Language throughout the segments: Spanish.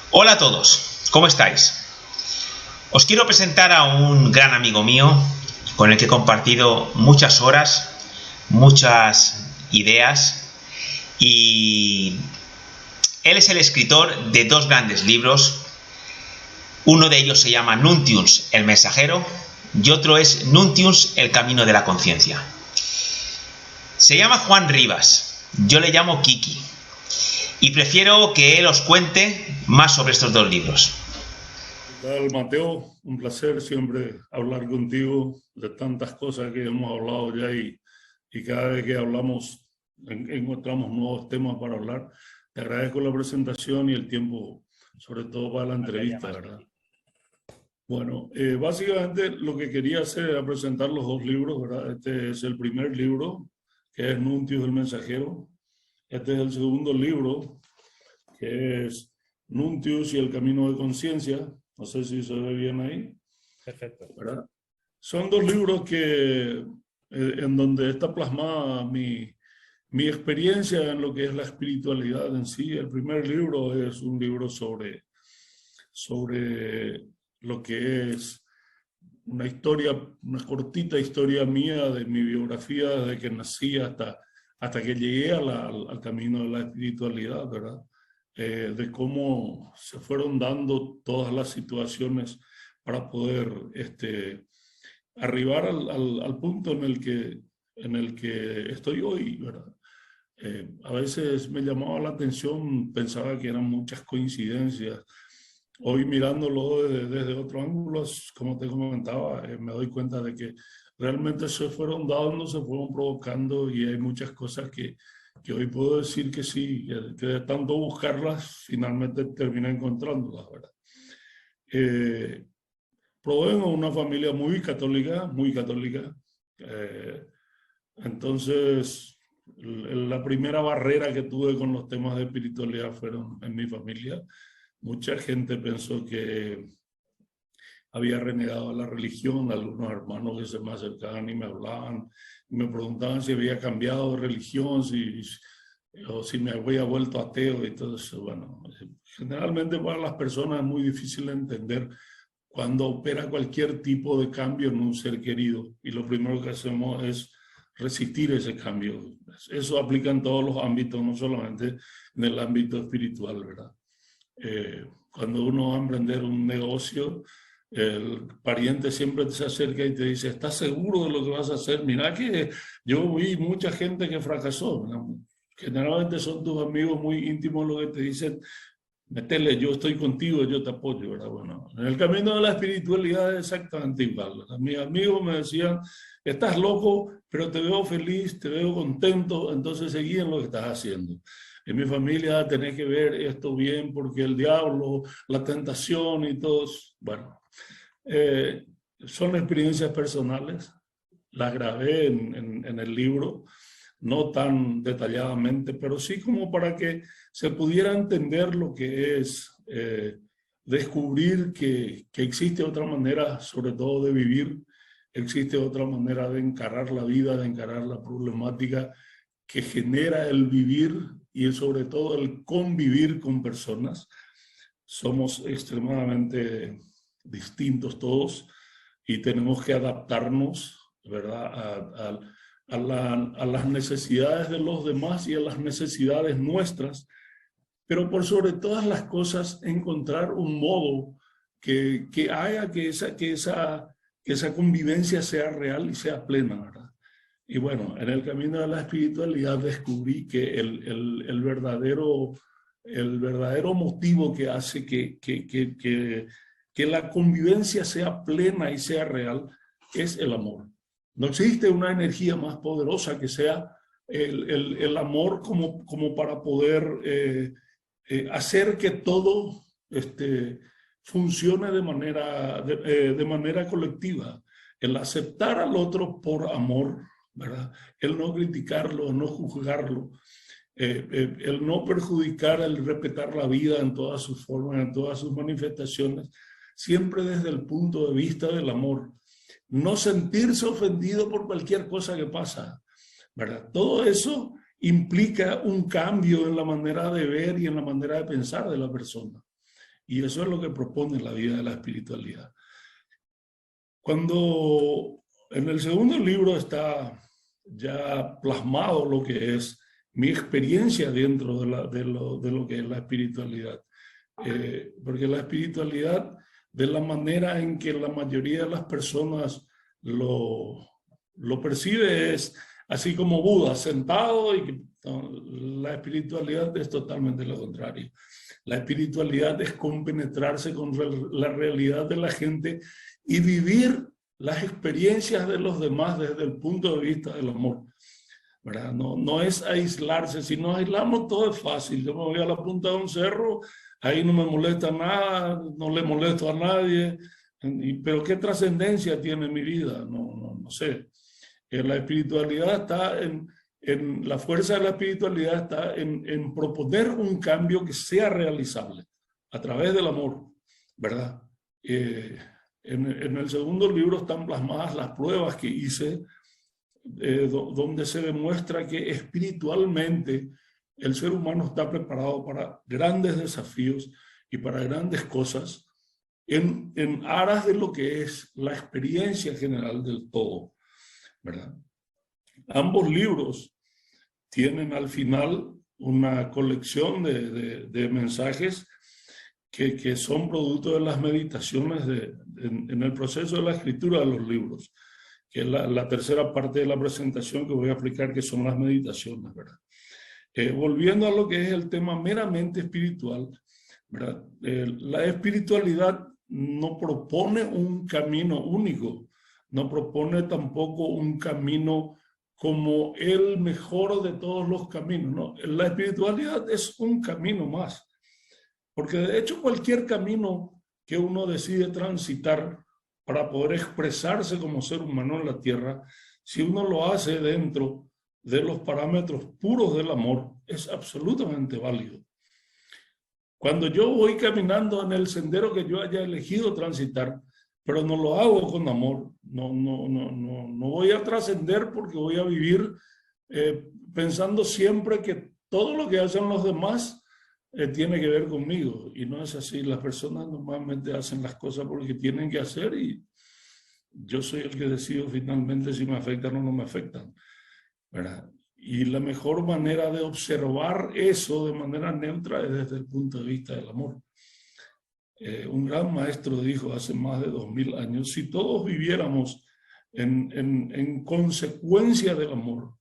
Hola a todos, ¿cómo estáis? Os quiero presentar a un gran amigo mío con el que he compartido muchas horas, muchas ideas y él es el escritor de dos grandes libros. Uno de ellos se llama Nuntius, el mensajero, y otro es Nuntius, el camino de la conciencia. Se llama Juan Rivas, yo le llamo Kiki, y prefiero que él os cuente más sobre estos dos libros. ¿Qué tal, Mateo? Un placer siempre hablar contigo de tantas cosas que hemos hablado ya y cada vez que hablamos encontramos nuevos temas para hablar. Te agradezco la presentación y el tiempo, sobre todo para la entrevista, ¿verdad? Bueno, básicamente lo que quería hacer era presentar los dos libros, ¿verdad? Este es el primer libro, que es Nuntius el Mensajero. Este es el segundo libro, que es Nuntius y el Camino de Conciencia. No sé si se ve bien ahí. Perfecto. ¿Verdad? Son dos libros en donde está plasmada mi experiencia en lo que es la espiritualidad en sí. El primer libro es un libro sobre lo que es una historia, una cortita historia mía de mi biografía desde que nací hasta que llegué al camino de la espiritualidad, ¿verdad? De cómo se fueron dando todas las situaciones para poder arribar al punto en el que estoy hoy, ¿verdad? A veces me llamaba la atención, pensaba que eran muchas coincidencias. Hoy mirándolo desde otro ángulo, como te comentaba, me doy cuenta de que realmente se fueron dando, se fueron provocando y hay muchas cosas que hoy puedo decir que sí, que de tanto buscarlas, finalmente terminé encontrándolas, ¿verdad? Provengo de una familia muy católica, muy católica. Entonces, la primera barrera que tuve con los temas de espiritualidad fueron en mi familia. Mucha gente pensó que había renegado a la religión, algunos hermanos que se me acercaban y me hablaban, y me preguntaban si había cambiado de religión, o si me había vuelto ateo y todo eso. Bueno, generalmente para las personas es muy difícil entender cuando opera cualquier tipo de cambio en un ser querido, y lo primero que hacemos es resistir ese cambio. Eso aplica en todos los ámbitos, no solamente en el ámbito espiritual, ¿verdad? Cuando uno va a emprender un negocio, el pariente siempre se acerca y te dice, ¿estás seguro de lo que vas a hacer? Mira que yo vi mucha gente que fracasó, ¿no? Generalmente son tus amigos muy íntimos los que te dicen, metele, yo estoy contigo, yo te apoyo, ¿verdad? Bueno, en el camino de la espiritualidad es exactamente igual, ¿verdad? Mis amigos me decían, estás loco, pero te veo feliz, te veo contento, entonces seguí en lo que estás haciendo. En mi familia tenés que ver esto bien porque el diablo, la tentación y todo, bueno, eh, son experiencias personales, las grabé en el libro, no tan detalladamente, pero sí como para que se pudiera entender lo que es descubrir que existe otra manera, sobre todo de vivir, existe otra manera de encarar la vida, de encarar la problemática que genera el vivir y sobre todo el convivir con personas. Somos extremadamente distintos todos y tenemos que adaptarnos, ¿verdad? A las necesidades de los demás y a las necesidades nuestras, pero por sobre todas las cosas encontrar un modo que haga que esa convivencia sea real y sea plena, ¿verdad? Y bueno, en el camino de la espiritualidad descubrí que el verdadero motivo que hace que la convivencia sea plena y sea real es el amor. No existe una energía más poderosa que sea el amor como para poder hacer que todo funcione de manera colectiva. El aceptar al otro por amor, ¿verdad? El no criticarlo, no juzgarlo, el no perjudicar, el respetar la vida en todas sus formas, en todas sus manifestaciones, siempre desde el punto de vista del amor. No sentirse ofendido por cualquier cosa que pasa, ¿verdad? Todo eso implica un cambio en la manera de ver y en la manera de pensar de la persona. Y eso es lo que propone la vida de la espiritualidad. Cuando en el segundo libro está ya plasmado lo que es mi experiencia dentro de lo que es la espiritualidad. Porque la espiritualidad, de la manera en que la mayoría de las personas lo percibe, es así como Buda, sentado, y la espiritualidad es totalmente lo contrario. La espiritualidad es compenetrarse con la realidad de la gente y vivir las experiencias de los demás desde el punto de vista del amor, ¿verdad? No es aislarse. Si nos aislamos, todo es fácil. Yo me voy a la punta de un cerro, ahí no me molesta nada, no le molesto a nadie, pero ¿qué trascendencia tiene mi vida? No sé. La espiritualidad está la fuerza de la espiritualidad está en proponer un cambio que sea realizable a través del amor, ¿verdad? En el segundo libro están plasmadas las pruebas que hice, donde se demuestra que espiritualmente el ser humano está preparado para grandes desafíos y para grandes cosas en aras de lo que es la experiencia general del todo, ¿verdad? Ambos libros tienen al final una colección de mensajes que son producto de las meditaciones en el proceso de la escritura de los libros, que es la tercera parte de la presentación que voy a explicar, que son las meditaciones, ¿verdad? Volviendo a lo que es el tema meramente espiritual, ¿verdad? La espiritualidad no propone un camino único, no propone tampoco un camino como el mejor de todos los caminos, ¿no? La espiritualidad es un camino más, porque de hecho cualquier camino que uno decide transitar para poder expresarse como ser humano en la tierra, si uno lo hace dentro de los parámetros puros del amor, es absolutamente válido. Cuando yo voy caminando en el sendero que yo haya elegido transitar, pero no lo hago con amor, no voy a trascender, porque voy a vivir pensando siempre que todo lo que hacen los demás tiene que ver conmigo, y no es así. Las personas normalmente hacen las cosas porque tienen que hacer, y yo soy el que decido finalmente si me afectan o no me afectan, ¿verdad? Y la mejor manera de observar eso de manera neutra es desde el punto de vista del amor. Un gran maestro dijo hace más de 2000 años, si todos viviéramos en consecuencia del amor,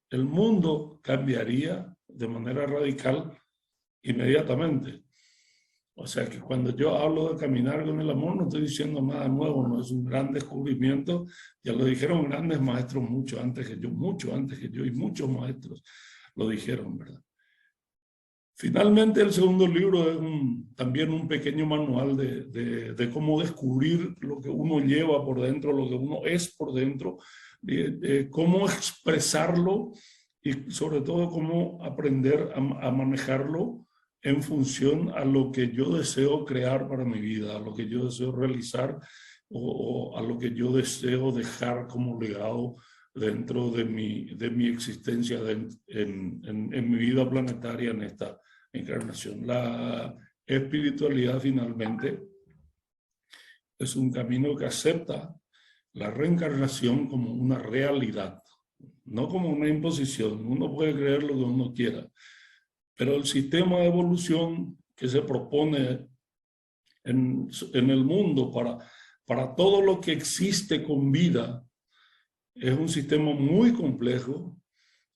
el mundo cambiaría de manera radical inmediatamente. O sea que cuando yo hablo de caminar con el amor, no estoy diciendo nada nuevo, no es un gran descubrimiento. Ya lo dijeron grandes maestros mucho antes que yo, y muchos maestros lo dijeron, ¿verdad? Finalmente, el segundo libro es también un pequeño manual de cómo descubrir lo que uno lleva por dentro, lo que uno es por dentro, cómo expresarlo y sobre todo cómo aprender a manejarlo en función a lo que yo deseo crear para mi vida, a lo que yo deseo realizar o a lo que yo deseo dejar como legado dentro de mi existencia en mi vida planetaria en esta encarnación. La espiritualidad finalmente es un camino que acepta la reencarnación como una realidad, no como una imposición. Uno puede creer lo que uno quiera, pero el sistema de evolución que se propone en el mundo para todo lo que existe con vida es un sistema muy complejo,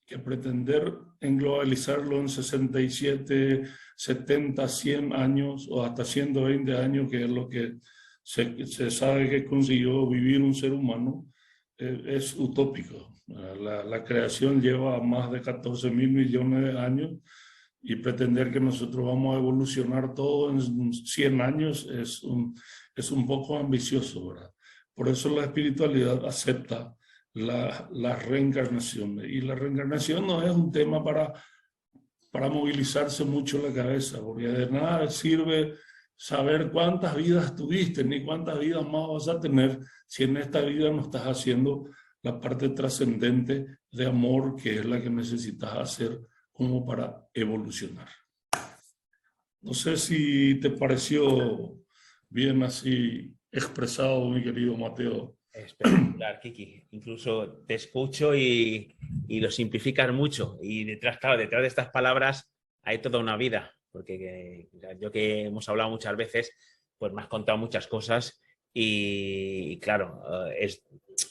que pretender englobalizarlo en 67, 70, 100 años o hasta 120 años, que es lo que se sabe que consiguió vivir un ser humano, es utópico. La creación lleva más de 14 mil millones de años, y pretender que nosotros vamos a evolucionar todo en 100 años es un poco ambicioso, ¿verdad? Por eso la espiritualidad acepta la reencarnación. Y la reencarnación no es un tema para movilizarse mucho la cabeza, porque de nada sirve saber cuántas vidas tuviste, ni cuántas vidas más vas a tener, si en esta vida no estás haciendo la parte trascendente de amor, que es la que necesitas hacer como para evolucionar. No sé si te pareció bien así expresado, mi querido Mateo. Espectacular, Kiki. Incluso te escucho y lo simplificas mucho. Y detrás, claro, detrás de estas palabras hay toda una vida. Porque yo que hemos hablado muchas veces, pues me has contado muchas cosas y claro,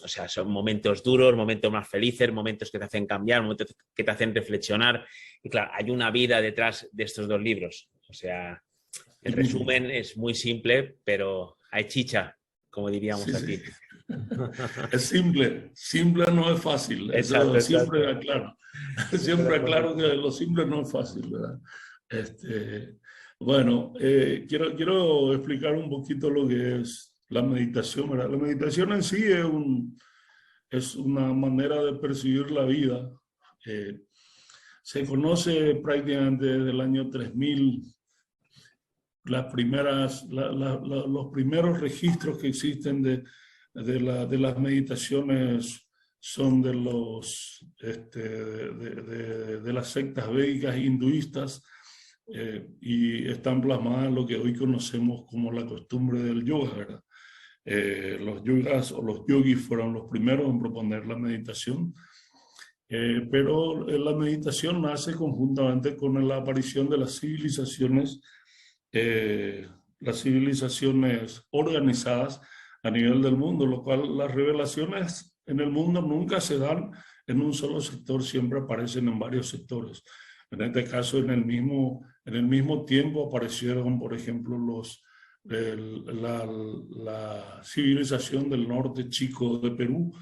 o sea, son momentos duros, momentos más felices, momentos que te hacen cambiar, momentos que te hacen reflexionar. Y claro, hay una vida detrás de estos dos libros. O sea, el Sí mismo. resumen es muy simple, pero hay chicha, como diríamos Sí, sí. aquí. Es simple. Simple no es fácil. Exacto, Eso siempre exacto. aclaro. Estoy de Siempre acuerdo. aclaro que lo simple no es fácil, ¿verdad? Bueno, quiero explicar un poquito lo que es la meditación, ¿verdad? La meditación en sí es una manera de percibir la vida. Eh, Se conoce prácticamente desde el año 3000 los primeros registros que existen de las meditaciones son de las sectas védicas hinduistas, y están plasmadas en lo que hoy conocemos como la costumbre del yoga, ¿verdad? Los yogas o los yogis fueron los primeros en proponer la meditación. Pero la meditación nace conjuntamente con la aparición de eh, las civilizaciones organizadas a nivel del mundo, lo cual las revelaciones en el mundo nunca se dan en un solo sector, siempre aparecen en varios sectores. En este caso, en el mismo tiempo aparecieron, por ejemplo, la civilización del norte chico de Perú,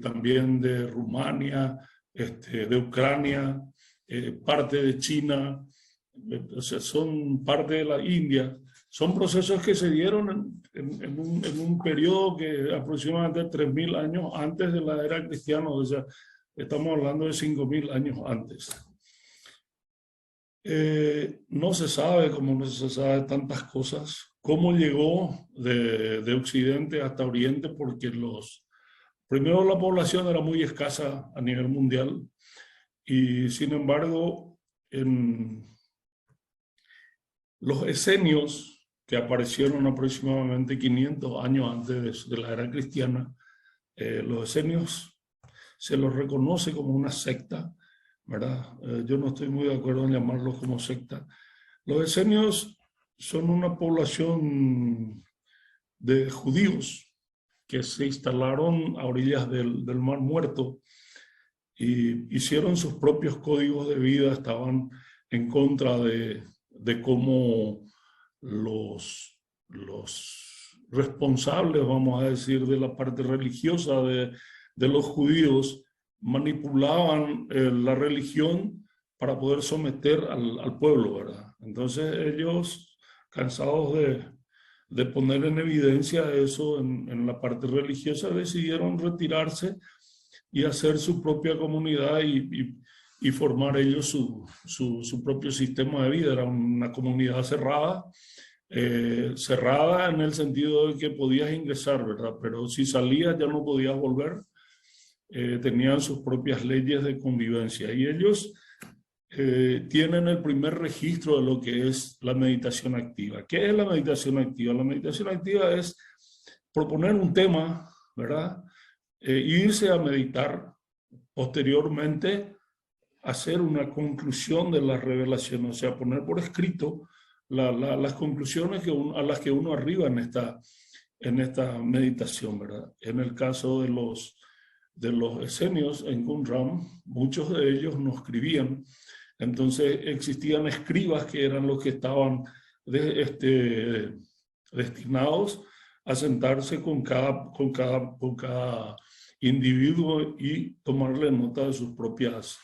también de Rumania, de Ucrania, parte de China, o sea, son parte de la India. Son procesos que se dieron en un periodo que aproximadamente 3000 años antes de la era cristiana, o sea, estamos hablando de 5000 años antes. No se sabe, como no se sabe tantas cosas, cómo llegó de Occidente hasta Oriente, porque primero la población era muy escasa a nivel mundial, y sin embargo, los esenios, que aparecieron aproximadamente 500 años antes de la era cristiana, los esenios se los reconoce como una secta, ¿verdad? Yo no estoy muy de acuerdo en llamarlos como secta. Los esenios son una población de judíos que se instalaron a orillas del Mar Muerto y hicieron sus propios códigos de vida, estaban en contra de cómo los responsables, vamos a decir, de la parte religiosa de los judíos manipulaban la religión para poder someter al pueblo, ¿verdad? Entonces ellos, cansados de poner en evidencia eso en la parte religiosa, decidieron retirarse y hacer su propia comunidad y formar ellos su propio sistema de vida. Era una comunidad cerrada, cerrada en el sentido de que podías ingresar, ¿verdad? Pero si salías ya no podías volver. Tenían sus propias leyes de convivencia y ellos tienen el primer registro de lo que es la meditación activa. ¿Qué es la meditación activa? La meditación activa es proponer un tema, ¿verdad? Irse a meditar, posteriormente hacer una conclusión de la revelación, o sea, poner por escrito las conclusiones a las que uno arriba en esta meditación, ¿verdad? En el caso de los esenios en Qumran, muchos de ellos no escribían, entonces existían escribas que eran los que estaban destinados a sentarse con cada individuo y tomarle nota de sus propias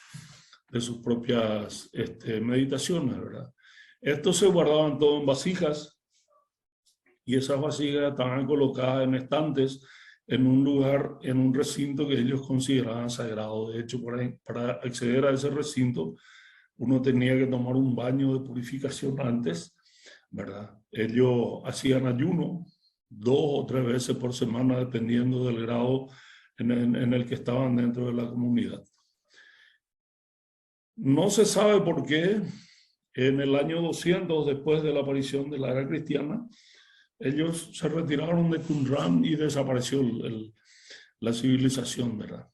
meditaciones, ¿verdad? Estos se guardaban todo en vasijas y esas vasijas estaban colocadas en estantes en un lugar, en un recinto que ellos consideraban sagrado. De hecho, para acceder a ese recinto, uno tenía que tomar un baño de purificación antes, ¿verdad? Ellos hacían ayuno 2 o 3 veces por semana, dependiendo del grado en el que estaban dentro de la comunidad. No se sabe por qué en el año 200, después de la aparición de la era cristiana, ellos se retiraron de Qumran y desapareció la civilización, ¿verdad?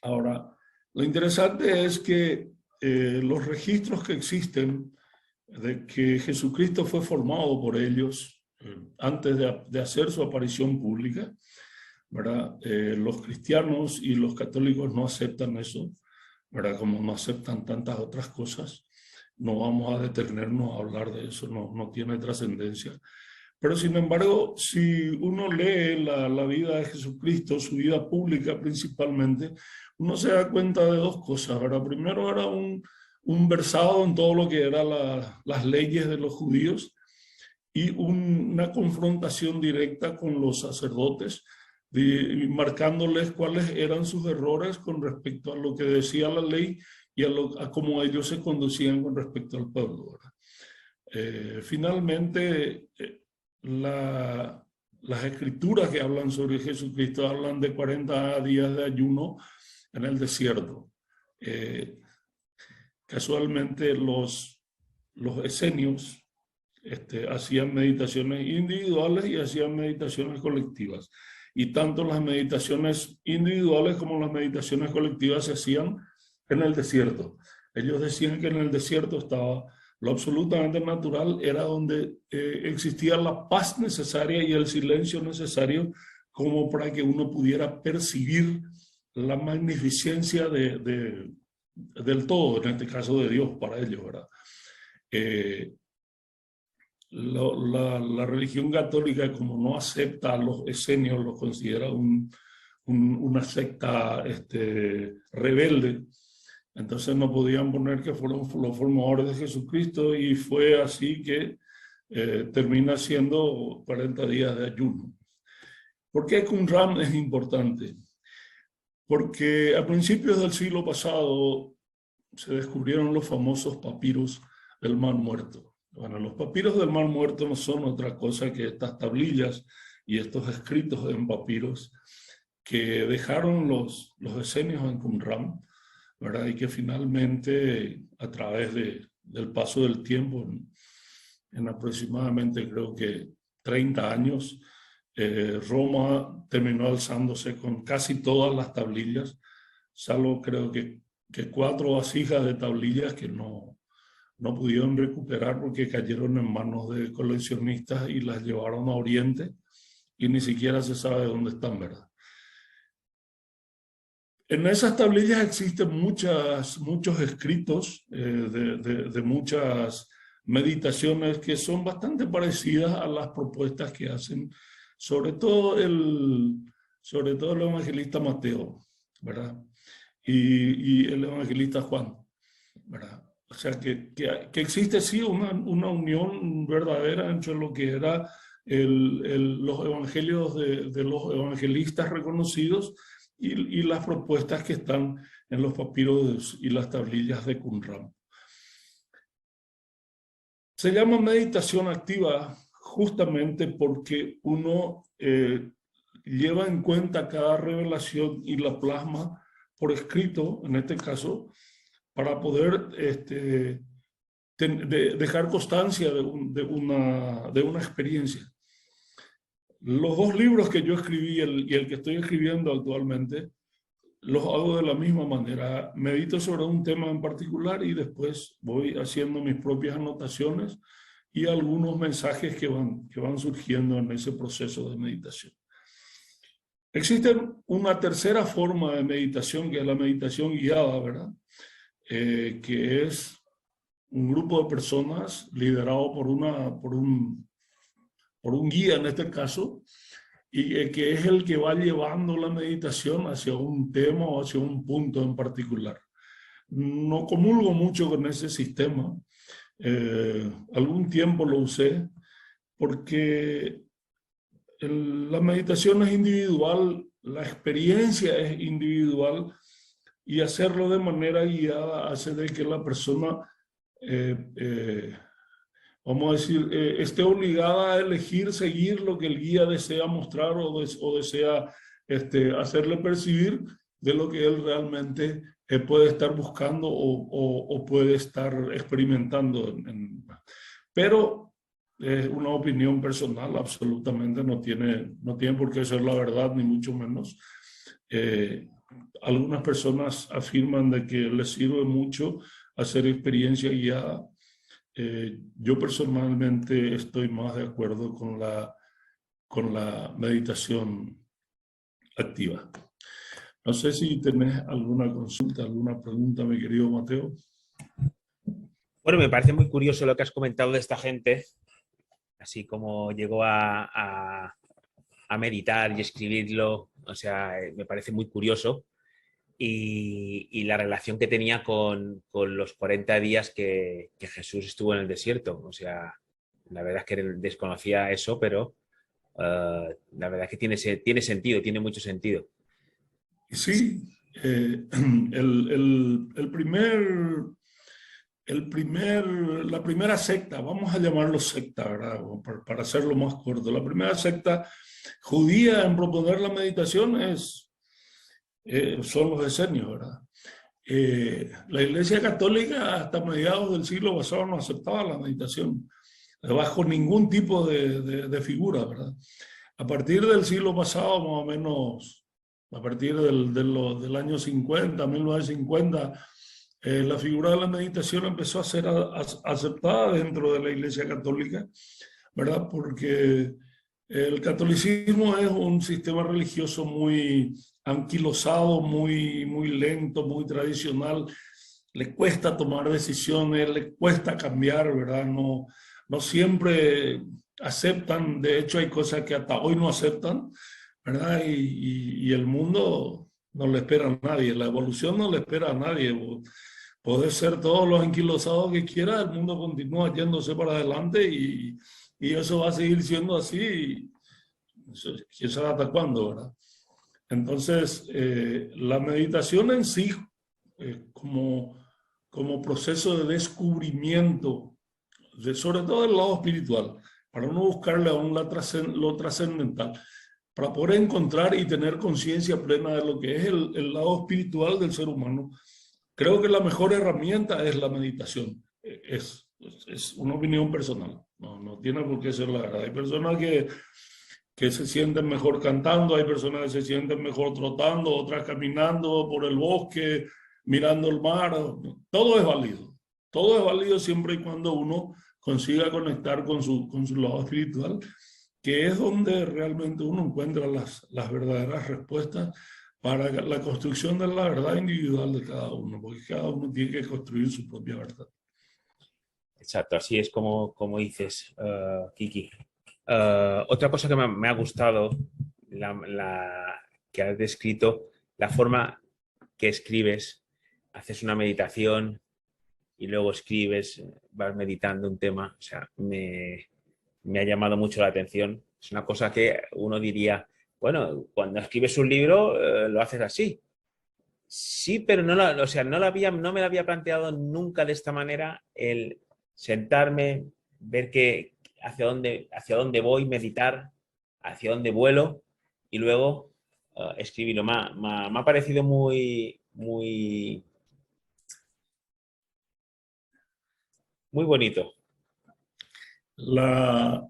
Ahora, lo interesante es que los registros que existen de que Jesucristo fue formado por ellos antes de hacer su aparición pública, ¿verdad? Los cristianos y los católicos no aceptan eso, ¿verdad? Como no aceptan tantas otras cosas. No vamos a detenernos a hablar de eso, no tiene trascendencia. Pero sin embargo, si uno lee la vida de Jesucristo, su vida pública principalmente, uno se da cuenta de dos cosas, ¿verdad? Primero era un versado en todo lo que eran las leyes de los judíos y una confrontación directa con los sacerdotes, marcándoles cuáles eran sus errores con respecto a lo que decía la ley y a cómo ellos se conducían con respecto al pueblo, ¿verdad? Finalmente, las escrituras que hablan sobre Jesucristo hablan de 40 días de ayuno en el desierto. Casualmente los esenios hacían meditaciones individuales y hacían meditaciones colectivas. Y tanto las meditaciones individuales como las meditaciones colectivas se hacían en el desierto. Ellos decían que en el desierto estaba lo absolutamente natural, era donde existía la paz necesaria y el silencio necesario como para que uno pudiera percibir la magnificencia del todo, en este caso de Dios para ellos, ¿verdad? La religión católica, como no acepta a los esenios, los considera una secta rebelde, entonces no podían poner que fueron los formadores de Jesucristo, y fue así que termina siendo 40 días de ayuno. ¿Por qué Qumran es importante? Porque a principios del siglo pasado se descubrieron los famosos papiros del Mar Muerto. Bueno, los papiros del Mar Muerto no son otra cosa que estas tablillas y estos escritos en papiros que dejaron los esenios en Qumran, ¿verdad? Y que finalmente, a través del paso del tiempo, en aproximadamente creo que 30 años, Roma terminó alzándose con casi todas las tablillas, salvo creo que 4 vasijas de tablillas que no pudieron recuperar porque cayeron en manos de coleccionistas y las llevaron a Oriente y ni siquiera se sabe dónde están, ¿verdad? En esas tablillas existen muchos escritos de muchas meditaciones que son bastante parecidas a las propuestas que hacen, sobre todo el evangelista Mateo, ¿verdad? Y el evangelista Juan, ¿verdad? O sea, que existe sí una unión verdadera entre lo que era los evangelios de los evangelistas reconocidos y las propuestas que están en los papiros y las tablillas de Qumran. Se llama meditación activa justamente porque uno lleva en cuenta cada revelación y la plasma por escrito, en este caso, para poder dejar constancia de una experiencia. Los 2 libros que yo escribí y el que estoy escribiendo actualmente, los hago de la misma manera. Medito sobre un tema en particular y después voy haciendo mis propias anotaciones y algunos mensajes que van surgiendo en ese proceso de meditación. Existe una tercera forma de meditación, que es la meditación guiada, ¿verdad? Que es un grupo de personas liderado por un guía en este caso, y que es el que va llevando la meditación hacia un tema o hacia un punto en particular. No comulgo mucho con ese sistema. Algún tiempo lo usé porque la meditación es individual, la experiencia es individual, y hacerlo de manera guiada hace de que la persona, vamos a decir, esté obligada a elegir seguir lo que el guía desea mostrar o desea hacerle percibir de lo que él realmente puede estar buscando o puede estar experimentando. Pero es una opinión personal, absolutamente no tiene por qué ser la verdad, ni mucho menos. Algunas personas afirman de que les sirve mucho hacer experiencia guiada. Yo personalmente estoy más de acuerdo con la meditación activa. No sé si tenés alguna consulta, alguna pregunta, mi querido Mateo. Bueno, me parece muy curioso lo que has comentado de esta gente, así como llegó a meditar y escribirlo, o sea, me parece muy curioso. Y la relación que tenía con los 40 días que Jesús estuvo en el desierto. O sea, la verdad es que desconocía eso, pero la verdad es que tiene sentido, tiene mucho sentido. Sí, la primera secta, vamos a llamarlo secta, ¿verdad? Para hacerlo más corto, la primera secta judía en proponer la meditación son los esenios, ¿verdad? La Iglesia Católica hasta mediados del siglo pasado no aceptaba la meditación bajo ningún tipo de figura, ¿verdad? A partir del siglo pasado, más o menos, a partir del año 50, 1950, la figura de la meditación empezó a ser aceptada dentro de la Iglesia Católica, ¿verdad? Porque el catolicismo es un sistema religioso muy anquilosado, muy lento, muy tradicional. Le cuesta tomar decisiones, le cuesta cambiar, ¿verdad? No siempre aceptan, de hecho hay cosas que hasta hoy no aceptan, ¿verdad? Y el mundo no le espera a nadie, la evolución no le espera a nadie. Puede ser todos los anquilosados que quiera, el mundo continúa yéndose para adelante y eso va a seguir siendo así, quién sabe hasta cuándo, ¿verdad? Entonces, la meditación en sí, como proceso de descubrimiento, sobre todo del lado espiritual, para uno buscarle aún lo trascendental, para poder encontrar y tener conciencia plena de lo que es el lado espiritual del ser humano. Creo que la mejor herramienta es la meditación. Es una opinión personal, no tiene por qué ser la verdad. Hay personas que se sienten mejor cantando, hay personas que se sienten mejor trotando, otras caminando por el bosque, mirando el mar. Todo es válido. Todo es válido siempre y cuando uno consiga conectar con su lado espiritual, que es donde realmente uno encuentra las verdaderas respuestas para la construcción de la verdad individual de cada uno, porque cada uno tiene que construir su propia verdad. Exacto, así es como dices, Kiki. Otra cosa que me ha gustado, que has descrito, la forma que escribes, haces una meditación y luego escribes, vas meditando un tema, o sea, me ha llamado mucho la atención. Es una cosa que uno diría, bueno, cuando escribes un libro lo haces así. Sí, pero o sea, no me lo había planteado nunca de esta manera el sentarme, ver hacia dónde voy, meditar, hacia dónde vuelo y luego escribirlo. Me ha parecido muy bonito. La,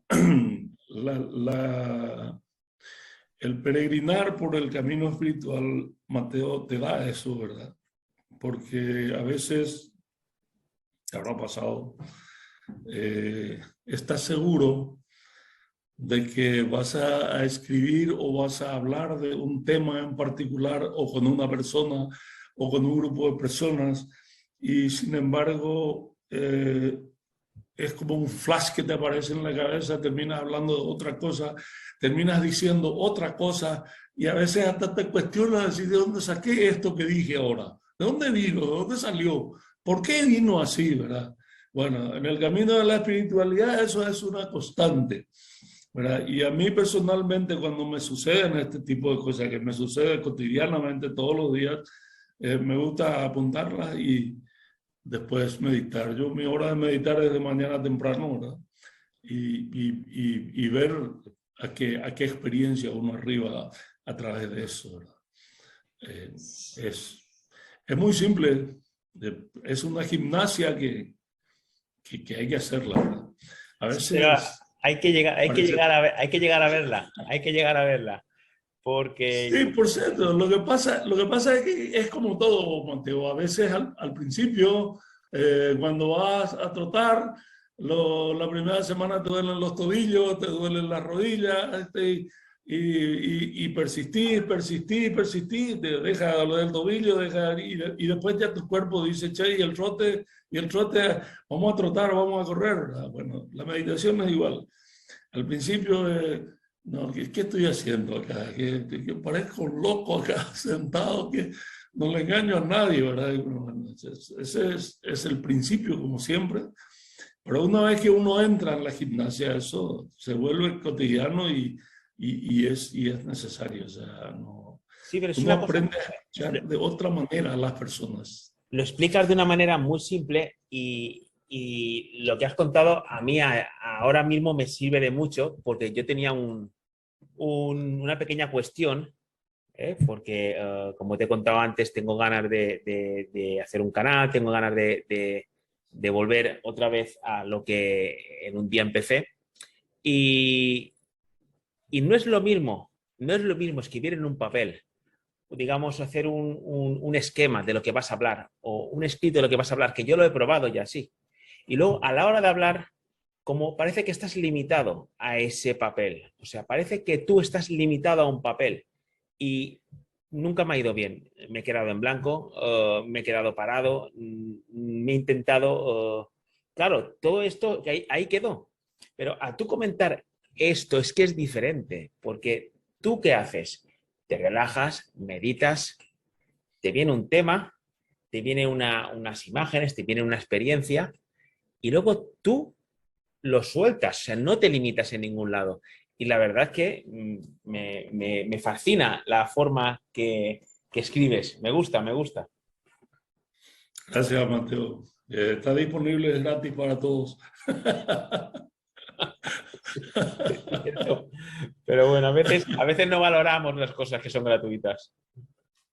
el peregrinar por el camino espiritual, Mateo, te da eso, ¿verdad? Porque a veces, te habrá pasado, estás seguro de que vas a escribir o vas a hablar de un tema en particular o con una persona o con un grupo de personas y sin embargo es como un flash que te aparece en la cabeza, terminas hablando de otra cosa, terminas diciendo otra cosa y a veces hasta te cuestionas de dónde saqué esto que dije ahora, de dónde vino, de dónde salió, por qué vino así, ¿verdad? Bueno, en el camino de la espiritualidad eso es una constante, ¿verdad? Y a mí personalmente cuando me suceden este tipo de cosas, que me sucede cotidianamente todos los días, me gusta apuntarlas y después meditar. Yo mi hora de meditar es de mañana temprano, ¿verdad? Y ver a qué experiencia uno arriba a través de eso, ¿verdad? Es, Es muy simple. Es una gimnasia que hay que hacerla, ¿verdad? A Pero veces hay que llegar, parece... hay que llegar a verla, hay que llegar a verla, porque Sí, por cierto, lo que pasa es que es como todo, Mateo. A veces al principio, cuando vas a trotar, la primera semana te duelen los tobillos, te duelen las rodillas, y persistir, te deja lo del tobillo, y después ya tu cuerpo dice, che, y el trote, vamos a trotar, vamos a correr, ¿verdad? Bueno, la meditación es igual. Al principio, no, ¿qué estoy haciendo acá? Que parezco un loco acá sentado, que no le engaño a nadie, ¿verdad? Y bueno, ese es el principio, como siempre. Pero una vez que uno entra en la gimnasia, eso se vuelve cotidiano y es necesario. O sea, no, sí, pero es uno una cosa, aprende a escuchar de otra manera a las personas. lo explicas de una manera muy simple y lo que has contado a mí ahora mismo me sirve de mucho porque yo tenía una pequeña cuestión, porque como te he contado antes, tengo ganas de hacer un canal, tengo ganas de volver otra vez a lo que en un día empecé y, y no es lo mismo, no es lo mismo escribir en un papel, digamos, hacer un esquema de lo que vas a hablar o un escrito de lo que vas a hablar, que yo lo he probado ya, sí. Y luego, a la hora de hablar, como parece que estás limitado a ese papel, o sea, parece que tú estás limitado a un papel y nunca me ha ido bien. Me he quedado en blanco, me he quedado parado, me he intentado... claro, todo esto que ahí quedó. Pero a tú comentar esto es que es diferente, porque tú qué haces? Te relajas, meditas, te viene un tema, te viene unas imágenes, te viene una experiencia y luego tú lo sueltas, o sea, no te limitas en ningún lado. Y la verdad es que me fascina la forma que escribes. Me gusta, me gusta. Gracias, Mateo. Está disponible, es gratis para todos. Pero bueno, a veces no valoramos las cosas que son gratuitas.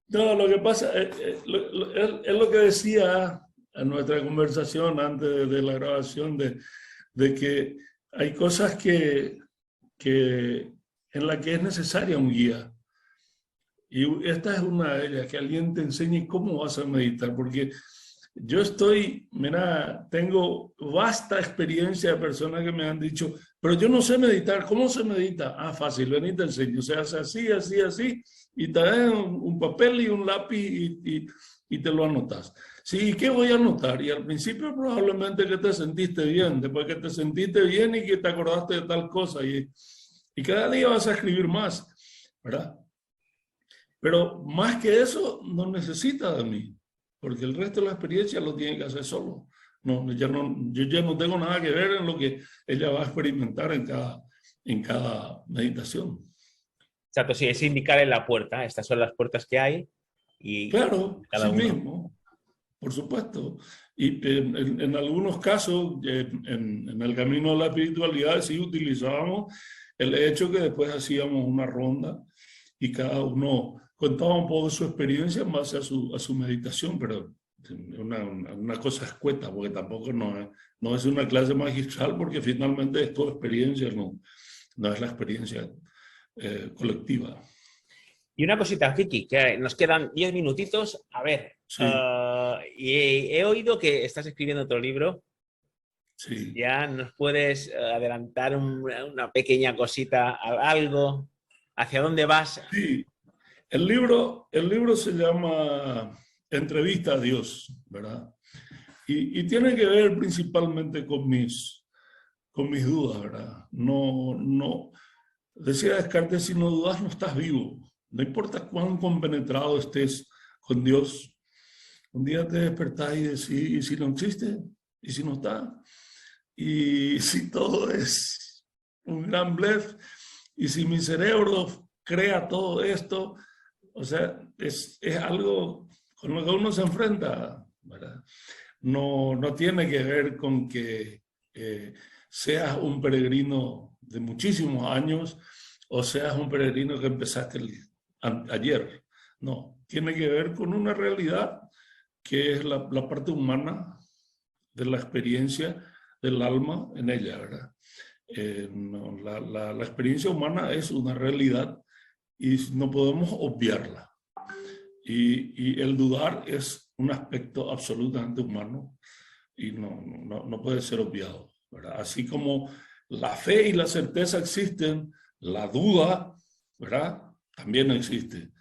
No, lo que pasa es lo que decía en nuestra conversación antes de la grabación, de que hay cosas en las que es necesaria un guía. Y esta es una de ellas, que alguien te enseñe cómo vas a meditar, porque mira, tengo vasta experiencia de personas que me han dicho, pero yo no sé meditar, ¿cómo se medita? Ah, fácil, ven y te enseño, se hace así, así, así, y te dan un papel y un lápiz y te lo anotas. Sí, ¿y qué voy a anotar? Y al principio probablemente que te sentiste bien, después que te sentiste bien y que te acordaste de tal cosa, y cada día vas a escribir más, ¿verdad? Pero más que eso, no necesita de mí, porque el resto de la experiencia lo tiene que hacer solo. No, yo ya no tengo nada que ver en lo que ella va a experimentar en cada meditación. Exacto, sí, es indicar en la puerta. Estas son las puertas que hay y Claro, cada sí uno. mismo, por supuesto. Y en algunos casos, en el camino de la espiritualidad, sí utilizábamos el hecho que después hacíamos una ronda y cada uno contaba un poco de su experiencia en base a su meditación, pero una cosa escueta, porque tampoco no es una clase magistral, porque finalmente es tu experiencia, no es la experiencia colectiva. Y una cosita, Vicky, que nos quedan 10 minutitos. A ver, Sí, y he oído que estás escribiendo otro libro. sí. ¿Ya nos puedes adelantar una pequeña cosita, algo? ¿Hacia dónde vas? Sí, el libro se llama Entrevista a Dios, ¿verdad? Y tiene que ver principalmente con mis dudas, ¿verdad? No, decía Descartes, si no dudas no estás vivo. No importa cuán compenetrado estés con Dios, un día te despertás y decís, ¿y si no existe? ¿Y si no está? ¿Y si todo es un gran blef? ¿Y si mi cerebro crea todo esto? O sea, es algo con lo que uno se enfrenta, ¿verdad? No tiene que ver con que seas un peregrino de muchísimos años o seas un peregrino que empezaste ayer. No, tiene que ver con una realidad que es la parte humana de la experiencia del alma en ella, ¿verdad? No, la experiencia humana es una realidad y no podemos obviarla. Y el dudar es un aspecto absolutamente humano y no puede ser obviado, ¿verdad? Así como la fe y la certeza existen, la duda, ¿verdad? También existe,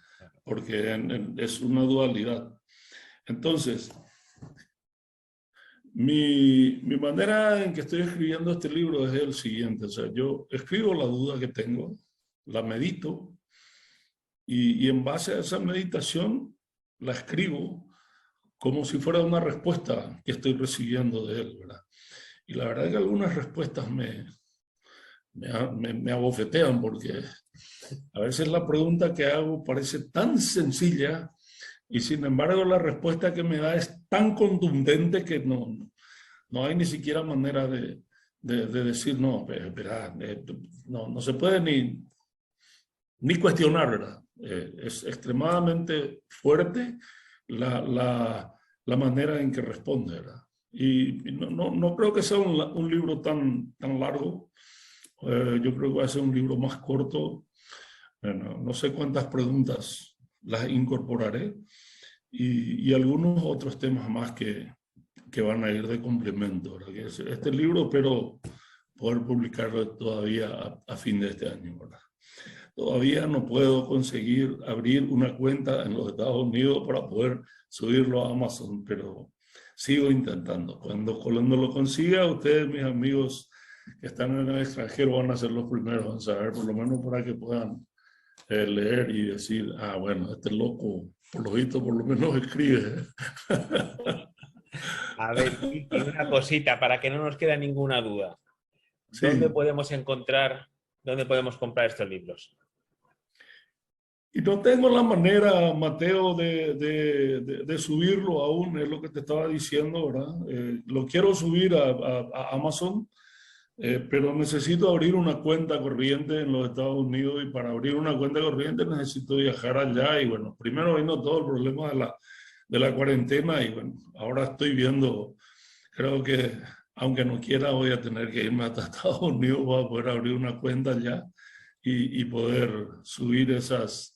porque es una dualidad. Entonces, mi manera en que estoy escribiendo este libro es el siguiente. O sea, yo escribo la duda que tengo, la medito, y en base a esa meditación la escribo como si fuera una respuesta que estoy recibiendo de él, ¿verdad? Y la verdad es que algunas respuestas me abofetean porque a veces la pregunta que hago parece tan sencilla y sin embargo la respuesta que me da es tan contundente que no hay ni siquiera manera de decir, no, espera, no se puede ni cuestionar, ¿verdad? Es extremadamente fuerte la manera en que responde, ¿verdad? Y no creo que sea un libro tan largo. Yo creo que va a ser un libro más corto. Bueno, no sé cuántas preguntas las incorporaré y algunos otros temas más que van a ir de complemento, ¿verdad? Que este libro espero poder publicarlo todavía a fin de este año, ¿verdad? Todavía no puedo conseguir abrir una cuenta en los Estados Unidos para poder subirlo a Amazon, pero sigo intentando. Cuando lo consiga, ustedes, mis amigos que están en el extranjero, van a ser los primeros en saber, por lo menos para que puedan leer y decir, ah, bueno, este loco, por lo visto, por lo menos escribe. A ver, Kiki, una cosita para que no nos quede ninguna duda. ¿Dónde Sí. podemos encontrar, dónde podemos comprar estos libros? Y no tengo la manera, Mateo, de subirlo aún, es lo que te estaba diciendo, ¿verdad? Lo quiero subir a Amazon, pero necesito abrir una cuenta corriente en los Estados Unidos y para abrir una cuenta corriente necesito viajar allá y bueno, primero vino todo el problema de la cuarentena y bueno, ahora estoy viendo, creo que aunque no quiera voy a tener que irme hasta Estados Unidos para poder abrir una cuenta allá y poder subir esas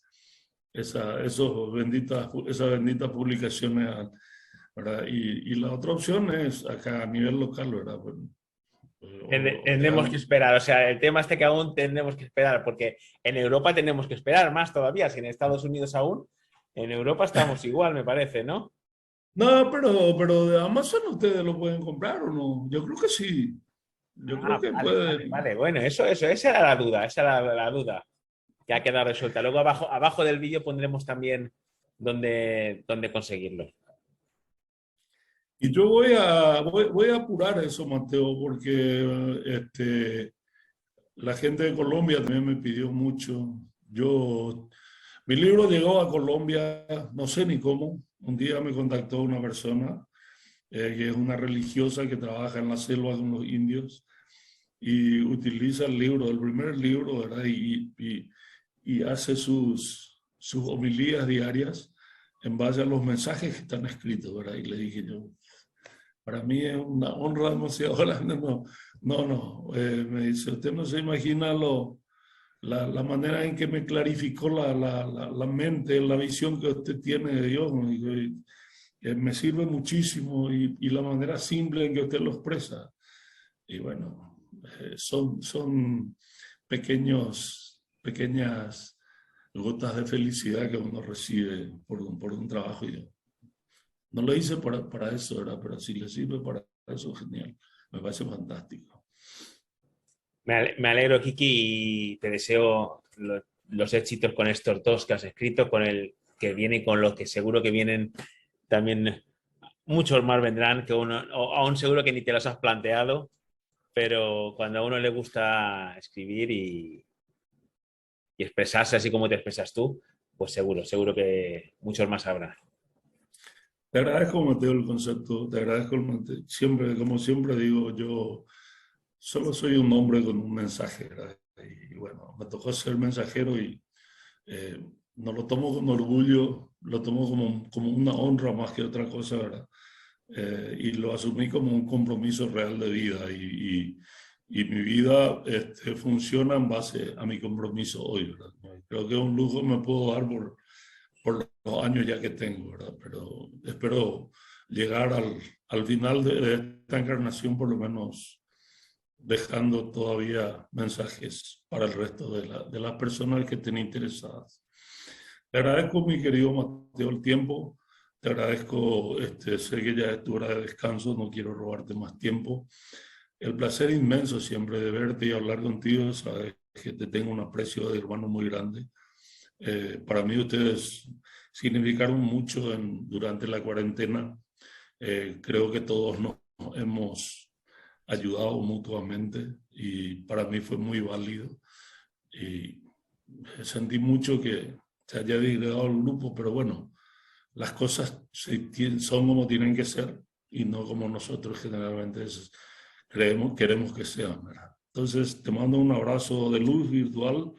benditas publicaciones, ¿verdad? Y la otra opción es acá a nivel local, ¿verdad? Bueno, Tendremos que esperar, o sea, el tema este que aún tendremos que esperar, porque en Europa tenemos que esperar más todavía, si en Estados Unidos aún, en Europa estamos igual, me parece, ¿no? no, pero de Amazon ustedes lo pueden comprar o no. Yo creo que sí. Yo creo Ah, que vale, vale, pueden. vale. Bueno, esa era la duda, esa era la duda que ha quedado resuelta. Luego abajo del vídeo pondremos también dónde conseguirlo. Y yo voy a apurar eso, Mateo, porque la gente de Colombia también me pidió mucho. Mi libro llegó a Colombia, no sé ni cómo. Un día me contactó una persona que es una religiosa que trabaja en la selva con los indios y utiliza el primer libro, ¿verdad? Y hace sus homilías diarias en base a los mensajes que están escritos, ¿verdad? Y le dije yo, para mí es una honra demasiado grande. Me dice, usted no se imagina la manera en que me clarificó la mente, la visión que usted tiene de Dios. Me dijo, me sirve muchísimo y la manera simple en que usted lo expresa. Y bueno, son pequeñas gotas de felicidad que uno recibe por un trabajo. Y yo no lo hice para eso, ¿verdad? Pero si le sirve para eso, genial. Me parece fantástico. Me alegro, Kiki, y te deseo los éxitos con estos dos que has escrito, con el que viene y con los que seguro que vienen también. Muchos más vendrán que uno, o aún seguro que ni te los has planteado, pero cuando a uno le gusta escribir y expresarse así como te expresas tú, pues seguro que muchos más habrá. Te agradezco, Mateo, el concepto. Te agradezco siempre, como siempre digo, yo solo soy un hombre con un mensaje, ¿verdad? Y bueno, me tocó ser mensajero y no lo tomo con orgullo, lo tomo como una honra más que otra cosa, ¿verdad? Y lo asumí como un compromiso real de vida y mi vida funciona en base a mi compromiso hoy, ¿verdad? Creo que es un lujo que me puedo dar por los años ya que tengo, ¿verdad? Pero espero llegar al final de esta encarnación por lo menos dejando todavía mensajes para el resto de las personas que estén interesadas. Te agradezco, mi querido Mateo, el tiempo. Te agradezco, sé que ya es tu hora de descanso, no quiero robarte más tiempo. El placer inmenso siempre de verte y hablar contigo, sabes que te tengo un aprecio de hermano muy grande. Para mí ustedes significaron mucho durante la cuarentena. Creo que todos nos hemos ayudado mutuamente y para mí fue muy válido. Y sentí mucho que se haya disgregado el grupo, pero bueno, las cosas son como tienen que ser y no como nosotros generalmente queremos que sean, ¿verdad? Entonces, te mando un abrazo de luz virtual,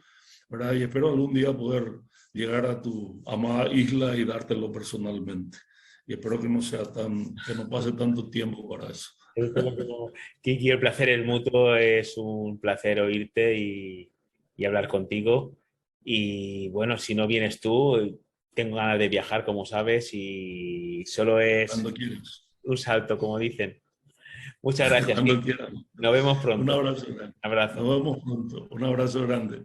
¿verdad? Y espero algún día poder llegar a tu amada isla y dártelo personalmente. Y espero que que no pase tanto tiempo para eso. Kiki, el placer es mutuo, es un placer oírte y hablar contigo. Y bueno, si no vienes tú, tengo ganas de viajar, como sabes, y solo es Cuando quieras. un salto, como dicen. Muchas gracias, Cuando Kiki. quieras. Nos vemos Un pronto. abrazo grande. Un abrazo. Nos vemos pronto. Un abrazo grande.